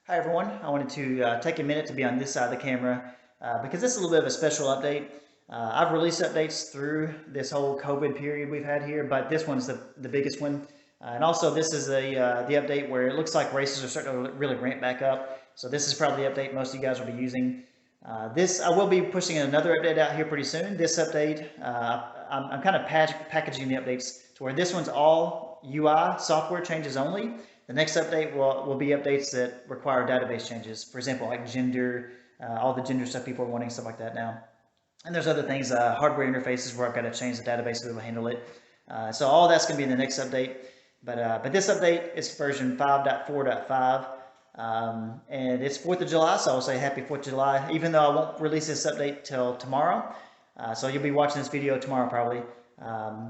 Hi everyone, I wanted to take a minute to be on this side of the camera because this is a little bit of a special update. I've released updates through this whole COVID period we've had here, but this one's the biggest one. And also this is the update where it looks like races are starting to really ramp back up. So this is probably the update most of you guys will be using. I will be pushing another update out here pretty soon. This update, I'm kind of packaging the updates to where this one's all UI software changes only. The next update will be updates that require database changes. For example, like gender, all the gender stuff people are wanting, stuff like that now. And there's other things, hardware interfaces where I've got to change the database to be able to handle it. So all that's going to be in the next update. But this update is version 5.4.5. And it's 4th of July, so I'll say happy 4th of July, even though I won't release this update till tomorrow. So you'll be watching this video tomorrow probably.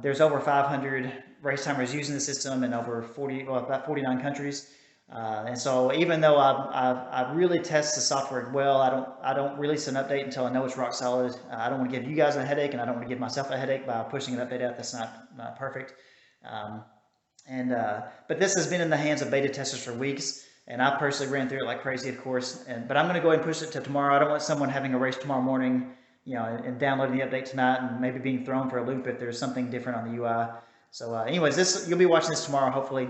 There's over 500 race timers using the system in over about 49 countries. And so even though I really test the software well, I don't release an update until I know it's rock solid. I don't want to give you guys a headache, and I don't want to give myself a headache by pushing an update out that's not perfect. But this has been in the hands of beta testers for weeks, and I personally ran through it like crazy, of course. But I'm going to go ahead and push it to tomorrow. I don't want someone having a race tomorrow morning, and downloading the update tonight and maybe being thrown for a loop if there's something different on the UI. So, anyways, you'll be watching this tomorrow, hopefully.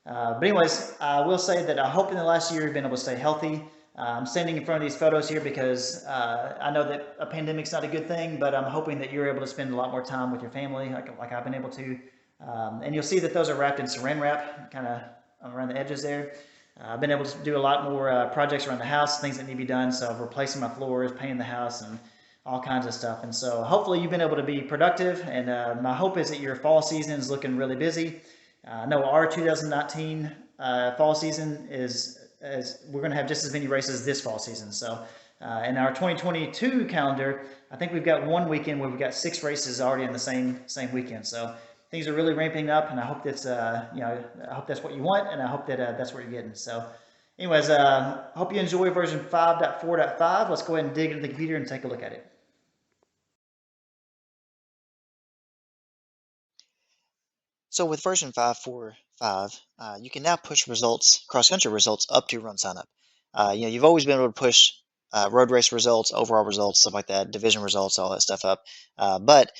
But anyways, I will say that I hope in the last year you've been able to stay healthy. I'm standing in front of these photos here because I know that a pandemic's not a good thing, but I'm hoping that you're able to spend a lot more time with your family, like I've been able to. And you'll see that those are wrapped in saran wrap, kind of around the edges there. I've been able to do a lot more projects around the house, things that need to be done. So replacing my floors, painting the house, and all kinds of stuff. And so hopefully you've been able to be productive. And my hope is that your fall season is looking really busy. I know our 2019 fall season is we're going to have just as many races this fall season. So in our 2022 calendar, I think we've got one weekend where we've got 6 races already in the same weekend. So things are really ramping up, and I hope that's I hope that's what you want, and I hope that that's what you're getting. So, anyways, hope you enjoy version 5.4.5. Let's go ahead and dig into the computer and take a look at it. So with version 5.4.5, you can now push results, cross-country results, up to RunSignUp. You've always been able to push road race results, overall results, stuff like that, division results, all that stuff up. But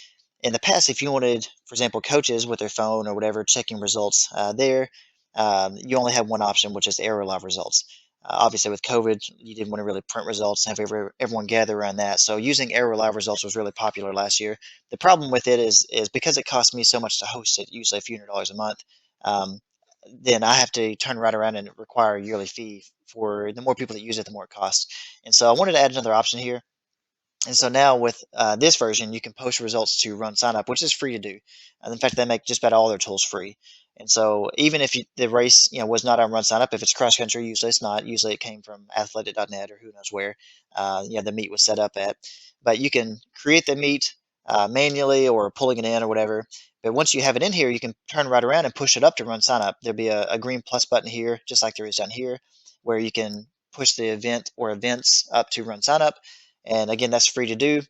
in the past, if you wanted, for example, coaches with their phone or whatever checking results you only had one option, which is error live results. Obviously, with COVID, you didn't want to really print results and have everyone gather around that. So using error live results was really popular last year. The problem with it is because it costs me so much to host it, usually a few $100s a month, um, then I have to turn right around and require a yearly fee for the more people that use it, the more it costs. And so I wanted to add another option here. And so now with this version, you can post results to RunSignUp, which is free to do. And in fact, they make just about all their tools free. And so even if the race was not on RunSignUp, if it's cross country, usually it's not. Usually it came from athletic.net or who knows where the meet was set up at. But you can create the meet manually or pulling it in or whatever. But once you have it in here, you can turn right around and push it up to RunSignUp. There'll be a green plus button here, just like there is down here, where you can push the event or events up to RunSignUp. And again, that's free to do.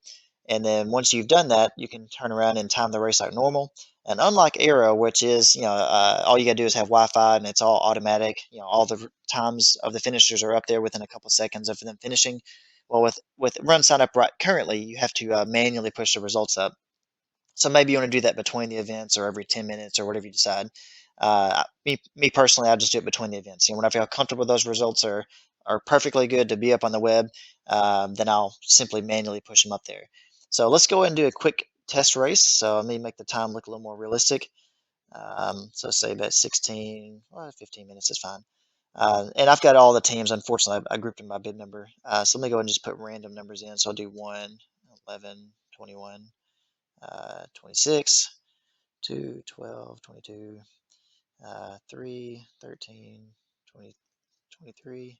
And then once you've done that, you can turn around and time the race like normal. And unlike Arrow, which is, all you got to do is have Wi-Fi and it's all automatic. All the times of the finishers are up there within a couple of seconds of them finishing. Well, with RunSignUp right currently, you have to manually push the results up. So maybe you want to do that between the events or every 10 minutes or whatever you decide. Me personally, I just do it between the events. When I feel comfortable those results are perfectly good to be up on the web, then I'll simply manually push them up there. So let's go ahead and do a quick test race. So let me make the time look a little more realistic. So say about 15 minutes is fine. And I've got all the teams. Unfortunately, I grouped them by bid number. So let me go ahead and just put random numbers in. So I'll do 1, 11, 21, 26, 2, 12, 22, 3, 13, 20, 23,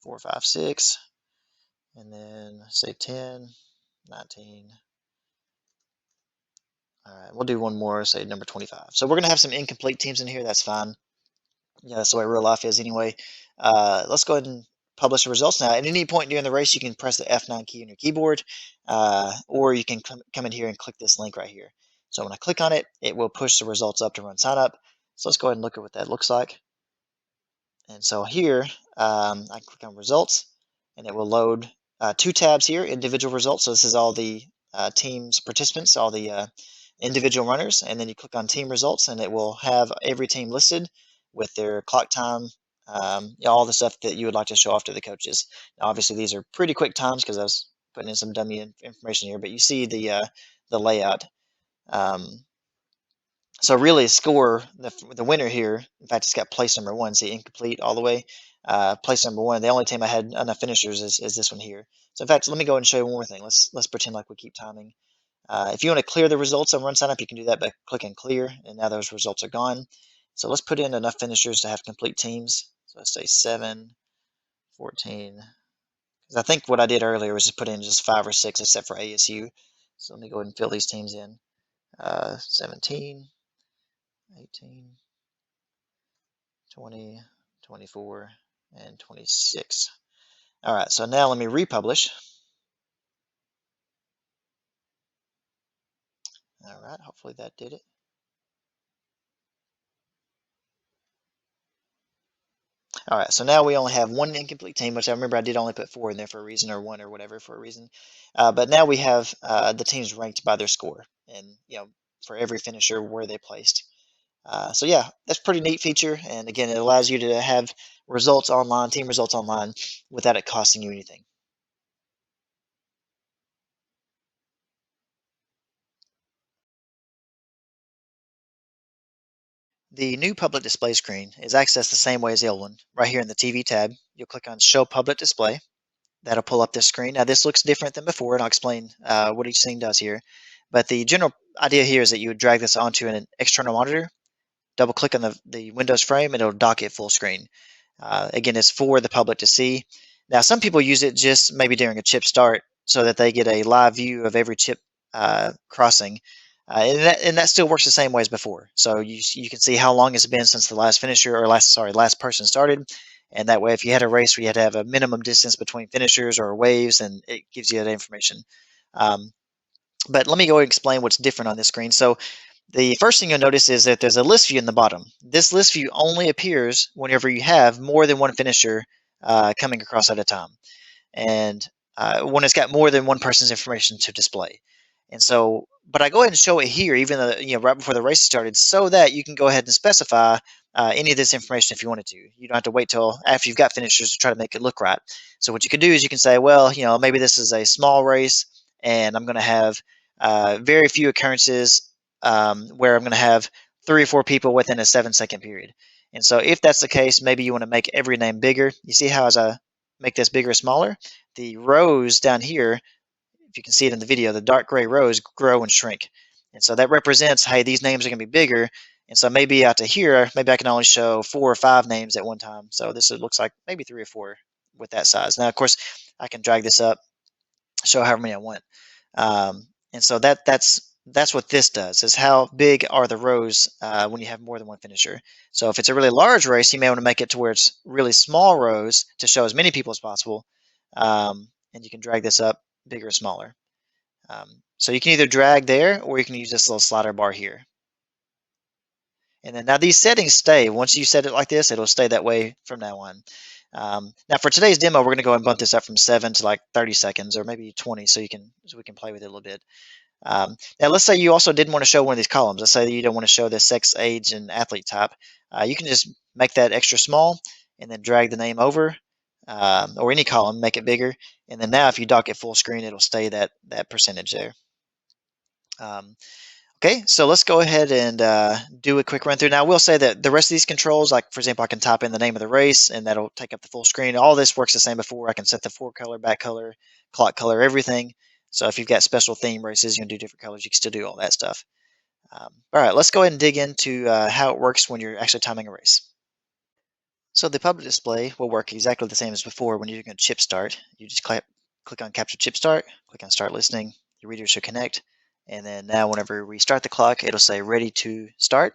4, 5, 6, and then say 10, 19. All right, we'll do one more, say number 25. So we're going to have some incomplete teams in here. That's fine. That's the way real life is anyway. Let's go ahead and publish the results now. At any point during the race, you can press the F9 key on your keyboard, or you can come in here and click this link right here. So when I click on it, it will push the results up to RunSignUp. So let's go ahead and look at what that looks like. And so here, I can click on results, and it will load 2 tabs here, individual results. So this is all the team's participants, all the individual runners, and then you click on team results, and it will have every team listed with their clock time, all the stuff that you would like to show off to the coaches. Now, obviously, these are pretty quick times because I was putting in some dummy information here, but you see the layout. So really, score the winner here. In fact, it's got place number 1. See, incomplete all the way. Place number 1. The only team I had enough finishers is this one here. So in fact, let me go ahead and show you one more thing. Let's pretend like we keep timing. If you want to clear the results on RunSignUp, you can do that by clicking clear, and now those results are gone. So let's put in enough finishers to have complete teams. So let's say 7, 14. Because I think what I did earlier was just put in just 5 or 6, except for ASU. So let me go ahead and fill these teams in. 17, 18, 20, 24, and 26. All right, so now let me republish. All right, hopefully that did it. All right, so now we only have 1 incomplete team, which I remember I did only put 4 in there for a reason, or 1 or whatever for a reason. But now we have the teams ranked by their score, and for every finisher where they placed. So yeah, that's a pretty neat feature, and again, it allows you to have results online, team results online, without it costing you anything. The new public display screen is accessed the same way as the old one. Right here in the TV tab, you'll click on Show Public Display. That'll pull up this screen. Now this looks different than before, and I'll explain what each thing does here. But the general idea here is that you would drag this onto an external monitor, double click on the Windows frame, and it'll dock it full screen. Again, it's for the public to see. Now, some people use it just maybe during a chip start so that they get a live view of every chip crossing. And that still works the same way as before. So you can see how long it's been since the last finisher or last person started. And that way, if you had a race where you had to have a minimum distance between finishers or waves, and it gives you that information. But let me go and explain what's different on this screen. So the first thing you'll notice is that there's a list view in the bottom. This list view only appears whenever you have more than one finisher coming across at a time, and when it's got more than one person's information to display. And so, but I go ahead and show it here, even though right before the race started, so that you can go ahead and specify any of this information if you wanted to. You don't have to wait till after you've got finishers to try to make it look right. So what you could do is you can say, well, maybe this is a small race, and I'm going to have very few occurrences where I'm going to have 3 or 4 people within a 7-second period. And so if that's the case, maybe you want to make every name bigger. You see how as I make this bigger or smaller, the rows down here, if you can see it in the video, the dark gray rows grow and shrink. And so that represents, hey, these names are going to be bigger. And so maybe out to here, maybe I can only show 4 or 5 names at one time. So this looks like maybe 3 or 4 with that size. Now, of course, I can drag this up, show however many I want. And so that's what this does, is how big are the rows when you have more than one finisher. So if it's a really large race, you may want to make it to where it's really small rows to show as many people as possible. And you can drag this up bigger or smaller. So you can either drag there, or you can use this little slider bar here. And then now these settings stay. Once you set it like this, it'll stay that way from now on. Now for today's demo, we're going to go and bump this up from 7 to like 30 seconds or maybe 20, so we can play with it a little bit. Now let's say you also didn't want to show one of these columns. Let's say that you don't want to show the sex, age, and athlete type. You can just make that extra small and then drag the name over, or any column, make it bigger. And then now if you dock it full screen, it'll stay that percentage there. Okay, so let's go ahead and do a quick run through. Now, I will say that the rest of these controls, like for example, I can type in the name of the race and that'll take up the full screen. All this works the same before. I can set the fore color, back color, clock color, everything. So if you've got special theme races, you can do different colors, you can still do all that stuff. All right, let's go ahead and dig into how it works when you're actually timing a race. So the public display will work exactly the same as before when you're doing a chip start. You just click on Capture Chip Start, click on Start Listening, your reader should connect, and then now whenever we start the clock, it'll say ready to start.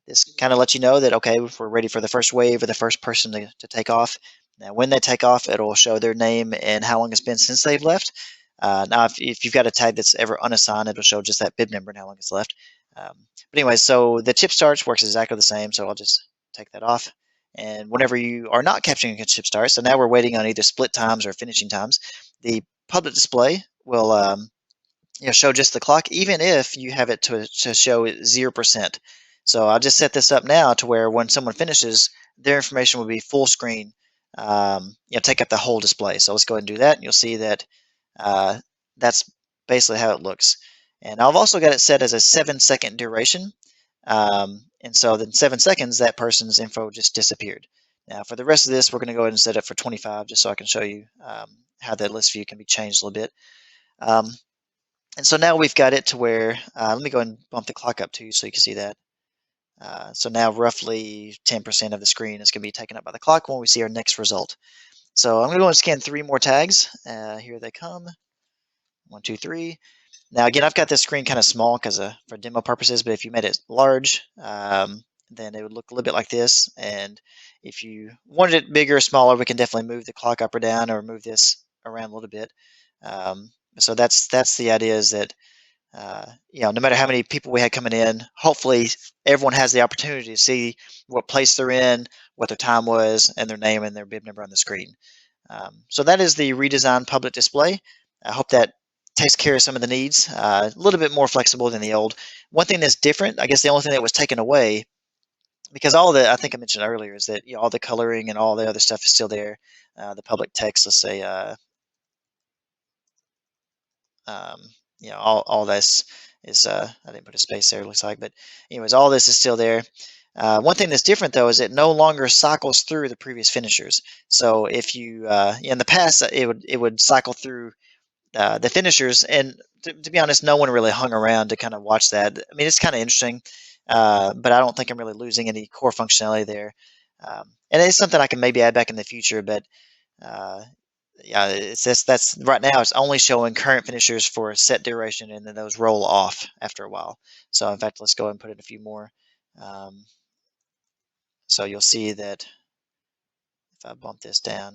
This kind of lets you know that, okay, we're ready for the first wave or the first person to take off. Now when they take off, it'll show their name and how long it's been since they've left. Now if you've got a tag that's ever unassigned, it'll show just that bib number and how long it's left. But anyway, so the chip starts works exactly the same, so I'll just take that off. And whenever you are not capturing a chip start, so now we're waiting on either split times or finishing times, the public display will show just the clock, even if you have it to show 0%. So I'll just set this up now to where when someone finishes, their information will be full screen, take up the whole display. So let's go ahead and do that. And you'll see that uh, that's basically how it looks. And I've also got it set as a 7-second duration. And so then 7 seconds, that person's info just disappeared. Now for the rest of this, we're going to go ahead and set it for 25, just so I can show you how the list view can be changed a little bit. And so now we've got it to where, let me go and bump the clock up to you so you can see that. So now roughly 10% of the screen is going to be taken up by the clock when we see our next result. So I'm going to go and scan 3 more tags. Here they come. 1, 2, 3. Now again, I've got this screen kind of small because for demo purposes, but if you made it large, then it would look a little bit like this. And if you wanted it bigger or smaller, we can definitely move the clock up or down or move this around a little bit. So that's the idea, is that no matter how many people we had coming in, hopefully everyone has the opportunity to see what place they're in, what their time was, and their name and their bib number on the screen. So that is the redesigned public display. I hope that takes care of some of the needs. A little bit more flexible than the old. One thing that's different, I guess the only thing that was taken away, because I think I mentioned earlier, is that all the coloring and all the other stuff is still there. The public text, let's say, um, all this is, I didn't put a space there, it looks like, but anyways, all this is still there. One thing that's different though is it no longer cycles through the previous finishers. So if you, in the past, it would cycle through the finishers, and to be honest, no one really hung around to kind of watch that. I mean, it's kind of interesting, but I don't think I'm really losing any core functionality there. And it's something I can maybe add back in the future, but uh, yeah, it's just, that's right now it's only showing current finishers for a set duration, and then those roll off after a while. So in fact, let's go ahead and put in a few more. Um, so you'll see that if I bump this down,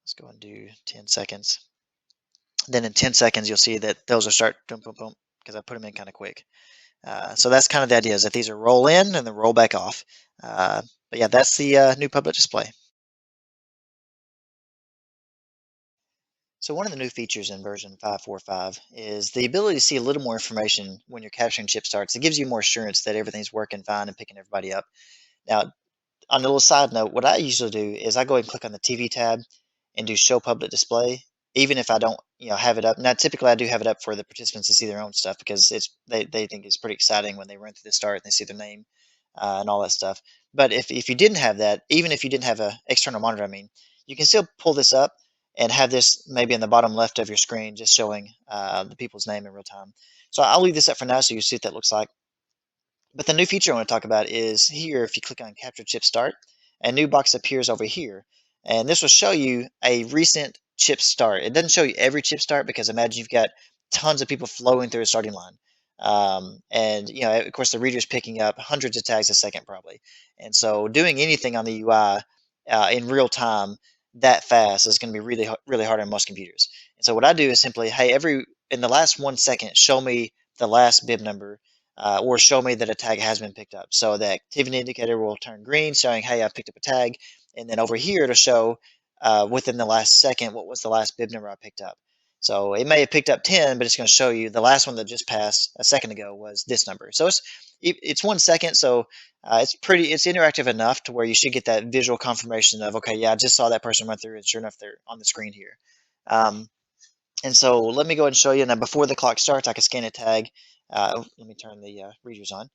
let's go and do 10 seconds. Then in 10 seconds, you'll see that those will start boom, boom, boom, because I put them in kind of quick. So that's kind of the idea, is that these are roll in and then roll back off. But yeah, that's the new public display. So one of the new features in version 5.4.5 is the ability to see a little more information when you're capturing chip starts. It gives you more assurance that everything's working fine and picking everybody up. Now, on a little side note, what I usually do is I go ahead and click on the TV tab and do show public display, even if I don't, have it up. Now, typically I do have it up for the participants to see their own stuff, because they think it's pretty exciting when they run through the start and they see their name and all that stuff. But if you didn't have that, even if you didn't have an external monitor, I mean, you can still pull this up and have this maybe in the bottom left of your screen, just showing the people's name in real time. So I'll leave this up for now so you see what that looks like. But the new feature I want to talk about is here. If you click on Capture Chip Start, a new box appears over here. And this will show you a recent chip start. It doesn't show you every chip start, because imagine you've got tons of people flowing through a starting line. And, of course, the reader's picking up hundreds of tags a second probably. And so doing anything on the UI in real time that fast is going to be really, really hard on most computers. And so what I do is simply, hey, in the last 1 second, show me the last bib number, or show me that a tag has been picked up. So the activity indicator will turn green, showing, hey, I picked up a tag. And then over here to show within the last second what was the last bib number I picked up. So it may have picked up 10, but it's going to show you the last one that just passed a second ago was this number. So it's 1 second, so it's interactive enough to where you should get that visual confirmation of, okay, yeah, I just saw that person run through, and sure enough, they're on the screen here. And so let me go ahead and show you. Now, before the clock starts, I can scan a tag. Let me turn the readers on.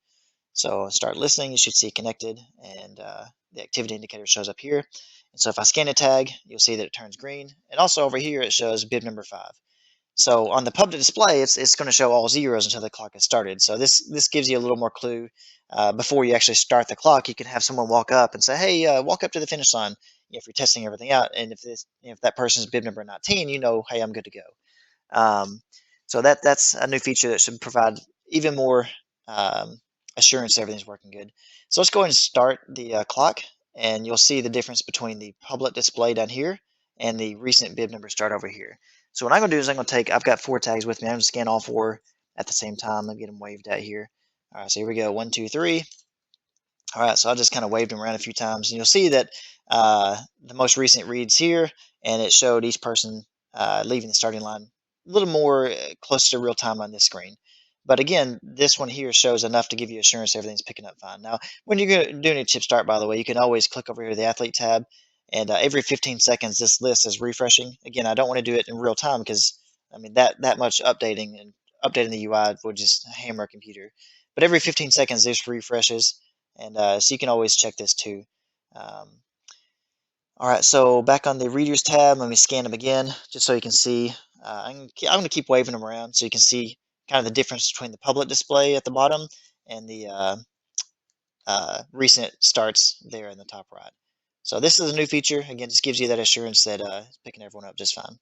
So start listening, you should see connected, and the activity indicator shows up here. And so if I scan a tag, you'll see that it turns green. And also over here, it shows bib number 5. So on the public display, it's going to show all zeros until the clock has started. So this gives you a little more clue. Before you actually start the clock, you can have someone walk up and say, hey, walk up to the finish line, if you're testing everything out. And if that person's bib number 19, hey, I'm good to go. So that's a new feature that should provide even more assurance that everything's working good. So let's go ahead and start the clock, and you'll see the difference between the public display down here and the recent bib number start over here. So what I'm going to do is I've got 4 tags with me. I'm going to scan all 4 at the same time and get them waved at here. All right, so here we go. 1, 2, 3. All right, so I just kind of waved them around a few times, and you'll see that the most recent reads here, and it showed each person leaving the starting line a little more close to real time on this screen. But again, this one here shows enough to give you assurance everything's picking up fine. Now, when you're doing a chip start, by the way, you can always click over here to the athlete tab, and every 15 seconds, this list is refreshing. Again, I don't want to do it in real time because I mean that much updating and updating the UI would just hammer a computer. But every 15 seconds, this refreshes. And so you can always check this too. Um, all right, so back on the readers tab, let me scan them again just so you can see. I'm going to keep waving them around so you can see kind of the difference between the public display at the bottom and the recent starts there in the top right. So this is a new feature. Again, just gives you that assurance that it's picking everyone up just fine.